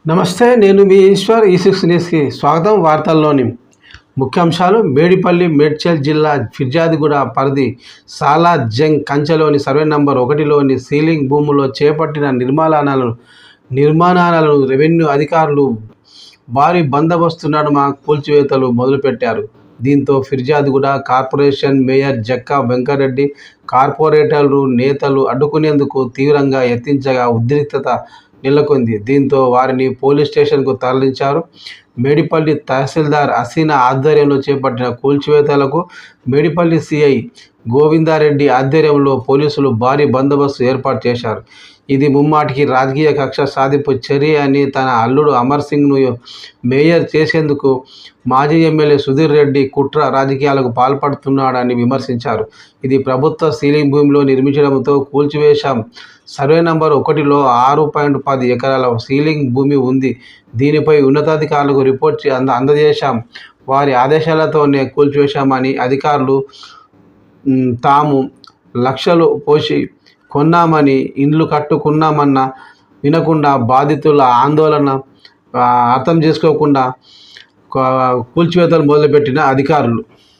నమస్తే, నేను మీ ఈశ్వర్. ఈ6 న్యూస్కి స్వాగతం. వార్తల్లోని ముఖ్యాంశాలు. మేడిపల్లి మేడ్చల్ జిల్లా ఫిర్యాదుగూడ పరిధి సాలార్జంగ్ కంచెలోని సర్వే నంబర్ 1లోని సీలింగ్ భూముల్లో చేపట్టిన నిర్మాణాలను రెవెన్యూ అధికారులు భారీ బందోబస్తు నడుమ కూల్చివేతలు మొదలుపెట్టారు. దీంతో ఫిర్యాదుగూడ కార్పొరేషన్ మేయర్ జక్కా వెంకటరెడ్డి, కార్పొరేటర్లు నేతలు అడ్డుకునేందుకు తీవ్రంగా యత్నించగా ఉద్రిక్తత నెలకొంది. దీంతో వారిని పోలీస్ స్టేషన్కు తరలించారు. మేడిపల్లి తహసీల్దార్ హసీనా ఆధ్వర్యంలో చేపట్టిన కూల్చివేతలకు మేడిపల్లి సిఐ గోవిందారెడ్డి ఆధ్వర్యంలో పోలీసులు భారీ బందోబస్తు ఏర్పాటు చేశారు. ఇది ముమ్మాటికి రాజకీయ కక్ష సాధింపు చర్య అని తన అల్లుడు అమర్ సింగ్ను మేయర్ చేసేందుకు మాజీ ఎమ్మెల్యే సుధీర్ రెడ్డి కుట్ర రాజకీయాలకు పాల్పడుతున్నాడని విమర్శించారు. ఇది ప్రభుత్వ సీలింగ్ భూమిలో నిర్మించడంతో కూల్చివేశాం. సర్వే నంబర్ 1లో 6.10 ఎకరాల సీలింగ్ భూమి ఉంది. దీనిపై ఉన్నతాధికారులకు రిపోర్ట్ అందజేశాం. వారి ఆదేశాలతోనే కూల్చివేశామని అధికారులు తాము లక్షలు పోసి కొన్నామని ఇండ్లు కట్టుకున్నామన్న వినకుండా బాధితుల ఆందోళన అర్థం చేసుకోకుండా కూల్చివేతలు మొదలుపెట్టిన అధికారులు